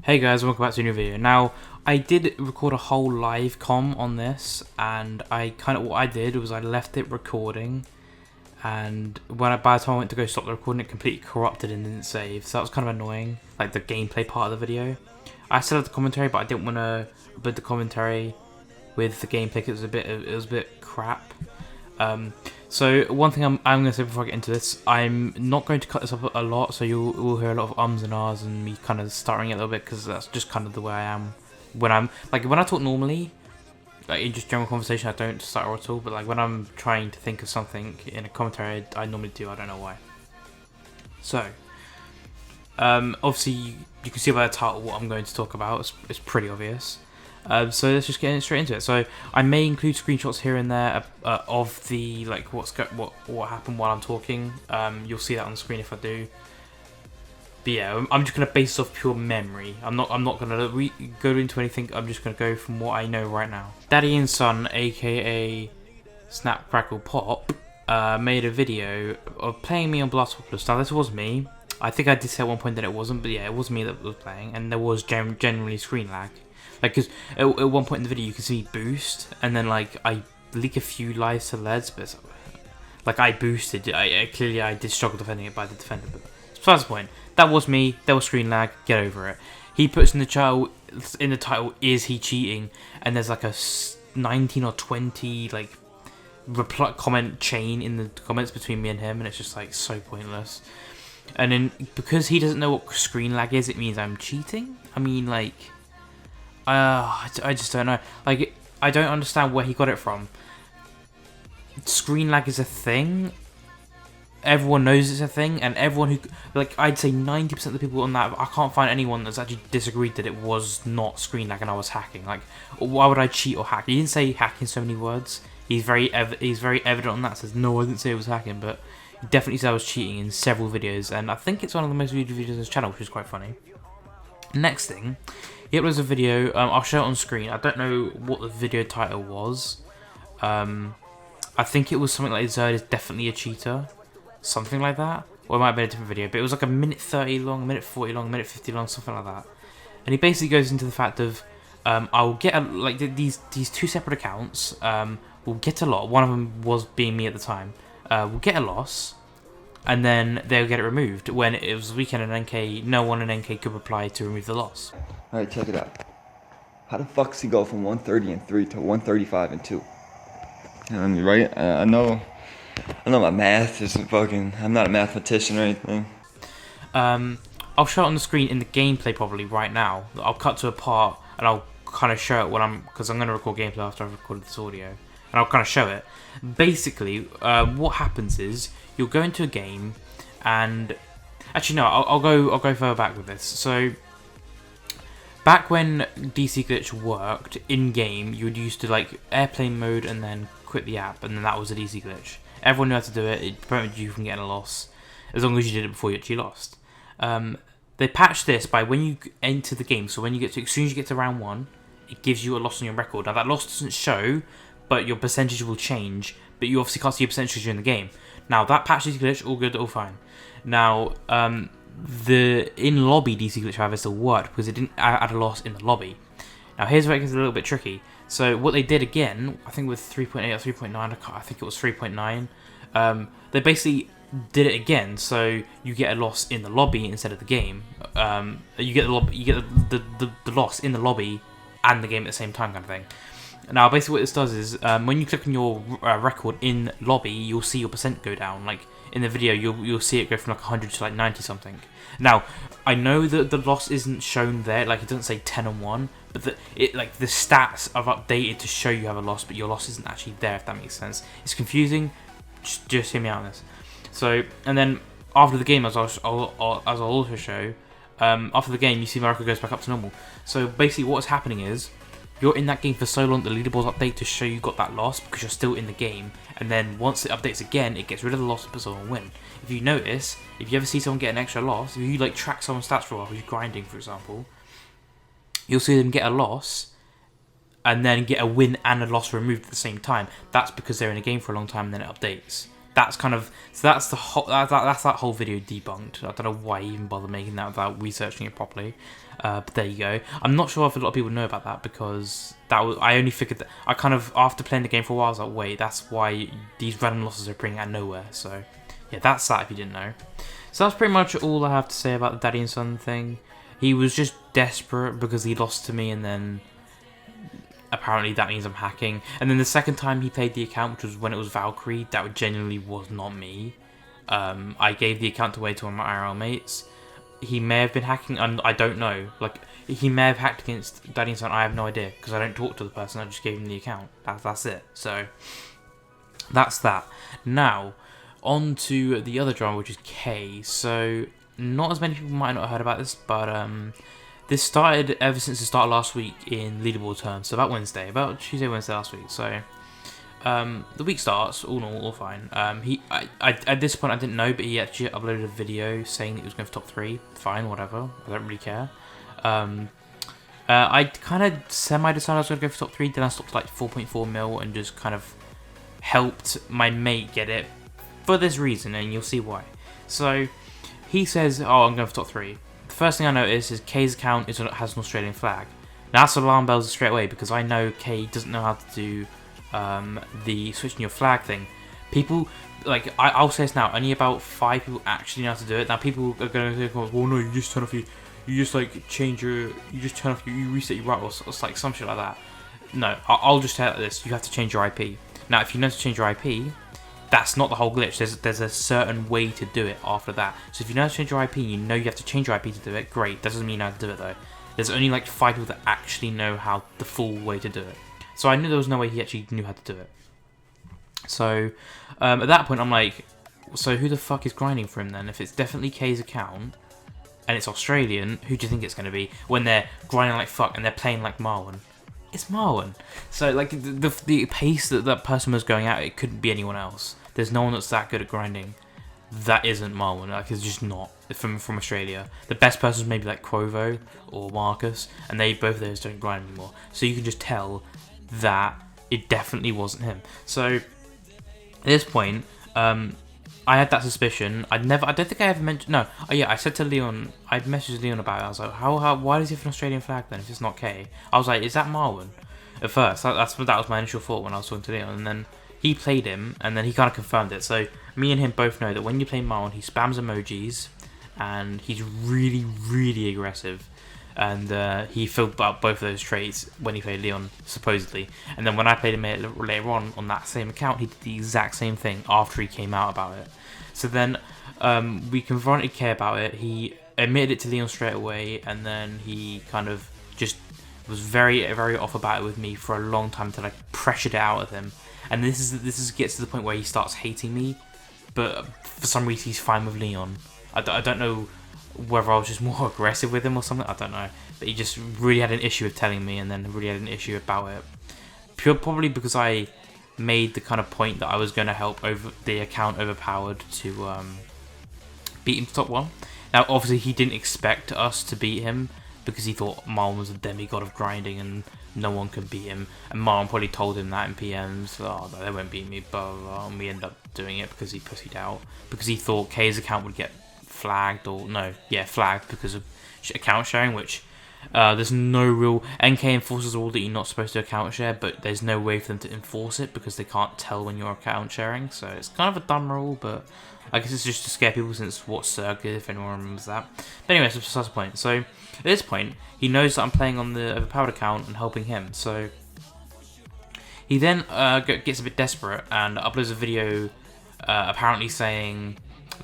Hey guys, welcome back to a new video. Now, I did record a whole live comm on this, and what I did was I left it recording, and by the time I went to go stop the recording, it completely corrupted and didn't save, so that was kind of annoying, like the gameplay part of the video. I still had the commentary, but I didn't want to put the commentary with the gameplay because it was a bit crap. So one thing I'm going to say before I get into this, I'm not going to cut this up a lot, so you'll hear a lot of ums and ahs and me kind of stuttering a little bit because that's just kind of the way I am when when I talk normally, like in just general conversation, I don't stutter at all. But like when I'm trying to think of something in a commentary, I normally do. I don't know why. So, obviously you can see by the title what I'm going to talk about. It's pretty obvious. So let's just get straight into it. So I may include screenshots here and there of the what happened while I'm talking. You'll see that on the screen if I do. But yeah, I'm just gonna base it off pure memory. I'm not gonna go into anything. I'm just gonna go from what I know right now. Daddy and Son, aka Snap Crackle Pop, made a video of playing me on Blastopolis. Now this was me. I think I did say at one point that it wasn't, but yeah, it was me that was playing, and there was generally screen lag. Like, cause at one point in the video you can see me boost, and then like I leak a few lives to Leds, but like I boosted. Clearly I did struggle defending it, but I did defend it. But that's the point. That was me. There was screen lag. Get over it. He puts in the title, is he cheating? And there's like a 19 or 20 like reply comment chain in the comments between me and him, and it's just like so pointless. And then because he doesn't know what screen lag is, it means I'm cheating. I mean, like. I just don't know. Like, I don't understand where he got it from. Screen lag is a thing. Everyone knows it's a thing, and everyone who, like, I'd say 90% of the people on that, I can't find anyone that's actually disagreed that it was not screen lag and I was hacking. Like, why would I cheat or hack? He didn't say hack in so many words. He's very evident on that. Says no, I didn't say it was hacking, but he definitely said I was cheating in several videos, and I think it's one of the most viewed videos on his channel, which is quite funny. Next thing. It was a video, I'll show it on screen. I don't know what the video title was. I think it was something like Zerd is definitely a cheater. Something like that. Or it might have been a different video. But it was like a minute 30 long, a minute 40 long, a minute 50 long, something like that. And he basically goes into the fact of, I'll get, these two separate accounts will get a lot. One of them was being me at the time. Will get a loss. And then they'll get it removed. When it was weekend and NK, no one in NK could reply to remove the loss. Alright, check it out. How the fuck does he go from 130 and 3 to 135 and 2? I mean, right? I know my math is fucking... I'm not a mathematician or anything. I'll show it on the screen in the gameplay probably right now. I'll cut to a part and I'll kind of show it when because I'm going to record gameplay after I've recorded this audio. And I'll kind of show it. Basically, what happens is you'll go into a game and... Actually, no, I'll go further back with this. So... Back when DC Glitch worked in-game, you would use to like airplane mode and then quit the app, and then that was a DC Glitch. Everyone knew how to do it. It prevented you from getting a loss, as long as you did it before you actually lost. They patched this by when you enter the game. So when you as soon as you get to round 1, it gives you a loss on your record. Now that loss doesn't show, but your percentage will change. But you obviously can't see your percentage during the game. Now that patch DC Glitch, all good, all fine. Now the in-lobby DC glitch, however, still worked because it didn't add a loss in the lobby. Now here's where it gets a little bit tricky. So what they did again, I think with 3.8 or 3.9, I think it was 3.9, they basically did it again, so you get a loss in the lobby instead of the game. You get the loss in the lobby and the game at the same time, kind of thing. Now basically what this does is when you click on your record in lobby, you'll see your percent go down. Like in the video, you'll see it go from like 100 to like 90 something. Now I know that the loss isn't shown there, like it doesn't say 10 and 1, but the stats have updated to show you have a loss, but your loss isn't actually there. If that makes sense, it's confusing. Just hear me out on this. So and then after the game, as I'll also show, after the game, you see my record goes back up to normal. So basically, what's happening is. You're in that game for so long, the leaderboards update to show you got that loss because you're still in the game. And then once it updates again, it gets rid of the loss and puts someone win. If you notice, if you ever see someone get an extra loss, if you like track someone's stats for a while, if you're grinding for example, you'll see them get a loss and then get a win and a loss removed at the same time. That's because they're in a game for a long time and then it updates. That's kind of that's that whole video debunked. I don't know why I even bother making that without researching it properly. But there you go. I'm not sure if a lot of people know about that, because I only figured that I kind of, after playing the game for a while, I was like, wait, that's why these random losses are bringing out of nowhere. So yeah, that's that if you didn't know. So that's pretty much all I have to say about the daddy and son thing. He was just desperate because he lost to me, and then apparently that means I'm hacking. And then the second time he played the account, which was when it was Valkyrie, that genuinely was not me. I gave the account away to one of my IRL mates. He may have been hacking, and I don't know. Like, he may have hacked against Daddy and Son. I have no idea, because I don't talk to the person. I just gave him the account. That's it. So that's that. Now, on to the other drama, which is K. So not as many people might not have heard about this, but this started ever since the start of last week in leaderboard terms. So about Tuesday, Wednesday last week. So the week starts, all normal, all fine. I at this point I didn't know, but he actually uploaded a video saying that he was going for top 3. Fine, whatever. I don't really care. I kind of semi-decided I was going to go for top 3, then I stopped like 4.4 mil and just kind of helped my mate get it for this reason, and you'll see why. So he says, oh, I'm going for top 3. The first thing I notice is K's account has an Australian flag. Now that's alarm bells straight away, because I know K doesn't know how to do the switching your flag thing. People, like, I'll say this now, only about 5 people actually know how to do it. Now people are going to think, well no, you just turn off you just like change your, you just turn off you reset your route, or like some shit like that. No, I'll just tell you this, you have to change your IP. Now if you know to change your IP, that's not the whole glitch. There's a certain way to do it after that. So if you know how to change your IP, you know you have to change your IP to do it, great. That doesn't mean you know how to do it though. There's only like 5 people that actually know how the full way to do it. So I knew there was no way he actually knew how to do it. So at that point I'm like, so who the fuck is grinding for him then? If it's definitely K's account and it's Australian, who do you think it's going to be? When they're grinding like fuck and they're playing like Marwan. It's Marwan. So like the pace that person was going at, it couldn't be anyone else. There's no one that's that good at grinding that isn't Marwan. Like, it's just not from Australia. The best person is maybe like Quovo or Marcus, and they both of those don't grind anymore. So you can just tell that it definitely wasn't him. So at this point, I had that suspicion. I don't think I ever mentioned. No, yeah, I said to Leon. I'd messaged Leon about it. I was like, why does he have an Australian flag then if it's not K? I was like, is that Marwan? At first, that was my initial thought when I was talking to Leon, and then he played him, and then he kind of confirmed it. So me and him both know that when you play Marwan, he spams emojis, and he's really, really aggressive. And he filled out both of those traits when he played Leon, supposedly. And then when I played him later on that same account, he did the exact same thing after he came out about it. So then we confronted K about it. He admitted it to Leon straight away, and then he kind of just was very, very off about it with me for a long time until I pressured it out of him. And this gets to the point where he starts hating me, but for some reason he's fine with Leon. I don't know whether I was just more aggressive with him or something, I don't know. But he just really had an issue with telling me, and then really had an issue about it. Probably because I made the kind of point that I was going to help over the account overpowered to beat him to top 1. Now obviously he didn't expect us to beat him, because he thought Marlon was a demigod of grinding and no one could beat him. And Marlon probably told him that in PMs, oh, no, they won't beat me, blah, blah, blah. And we ended up doing it because he pussied out. Because he thought K's account would get flagged, or no, yeah, flagged because of account sharing, which there's no real... NK enforces a rule that you're not supposed to account share, but there's no way for them to enforce it because they can't tell when you're account sharing. So it's kind of a dumb rule, but I guess it's just to scare people since what Circuit, if anyone remembers that. But anyway, so that's the point. So at this point, he knows that I'm playing on the overpowered account and helping him. So he then gets a bit desperate and uploads a video apparently saying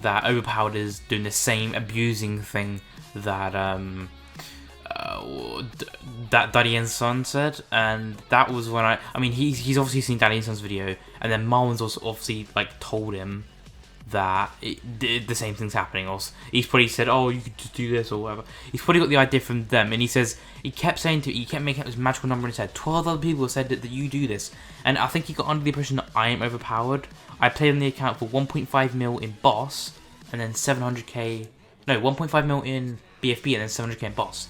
that overpowered is doing the same abusing thing that that Daddy and Son said. And that was when I mean he's obviously seen Daddy and Son's video, and then Marlon's also obviously like told him that the same thing's happening. Or he's probably said, oh, you could just do this or whatever. He's probably got the idea from them, and he kept making up this magical number in his head. 12 other people said that you do this, and I think he got under the impression that I am overpowered. I played on the account for 1.5 mil in boss, and then 700k, no, 1.5 mil in BFB, and then 700k in boss.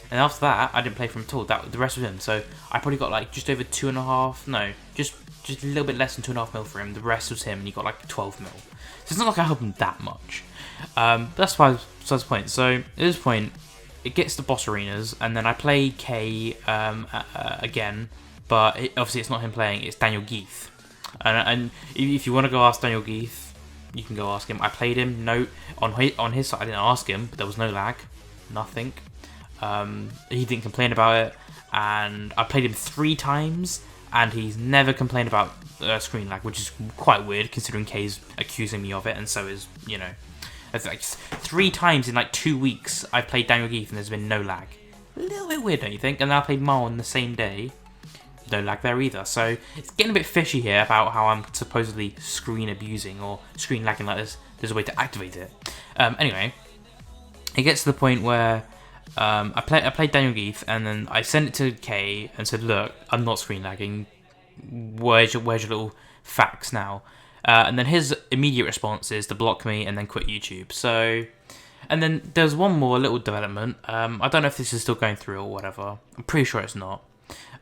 And after that, I didn't play for him at all. The rest was him. So I probably got like just over 2.5, no, just a little bit less than 2.5 mil for him. The rest was him, and he got like 12 mil. So it's not like I helped him that much. But that's why that's the point. So at this point, it gets to boss arenas, and then I play K again, but obviously it's not him playing, it's Daniel Geith. And if you want to go ask Daniel Geith, you can go ask him. I played him. No, on his side, I didn't ask him, but there was no lag, nothing. He didn't complain about it, and I played him 3 times, and he's never complained about screen lag, which is quite weird considering K's accusing me of it, and so is, you know. It's like 3 times in like 2 weeks I've played Daniel Geith and there's been no lag. A little bit weird, don't you think? And then I played Mar on the same day. No lag there either. So it's getting a bit fishy here about how I'm supposedly screen abusing or screen lagging like this. There's a way to activate it. Anyway, it gets to the point where I played Daniel Geith and then I sent it to Kay and said, look, I'm not screen lagging. Where's your little facts now? And then his immediate response is to block me and then quit YouTube. So, and then there's one more little development. I don't know if this is still going through or whatever. I'm pretty sure it's not.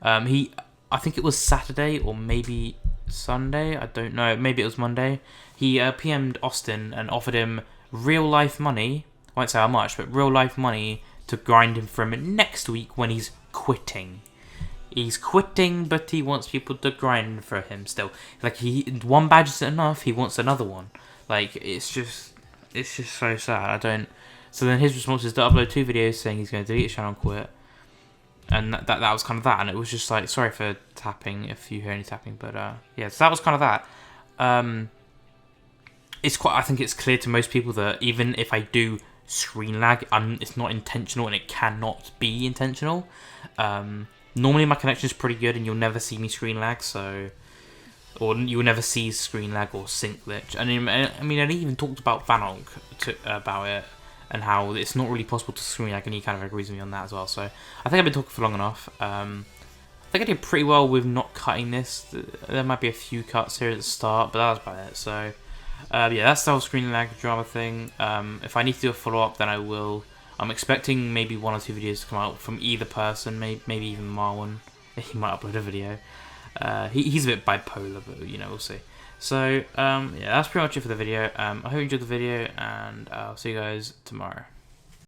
I think it was Saturday or maybe Sunday. I don't know. Maybe it was Monday. He PM'd Austin and offered him real life money. I won't say how much, but real life money to grind him for him next week when he's quitting. He's quitting, but he wants people to grind for him still. Like, one badge isn't enough, he wants another one. Like, it's just so sad. I don't... So then his response is to upload 2 videos saying he's going to delete his channel and quit. And that was kind of that. And it was just like, sorry for tapping, if you hear any tapping. But, yeah, so that was kind of that. I think it's clear to most people that even if I do screen lag, it's not intentional and it cannot be intentional. Normally my connection is pretty good and you'll never see me screen lag, or you'll never see screen lag or sync glitch. And I mean, I even talked about Vanong about it and how it's not really possible to screen lag, and he kind of agrees with me on that as well. So I think I've been talking for long enough. I think I did pretty well with not cutting this. There might be a few cuts here at the start, but that was about it. So yeah, that's the whole screen lag drama thing. If I need to do a follow-up, then I will. I'm expecting maybe 1 or 2 videos to come out from either person, maybe even Marwan. He might upload a video. He's a bit bipolar, but you know, we'll see. So yeah, that's pretty much it for the video. I hope you enjoyed the video, and I'll see you guys tomorrow.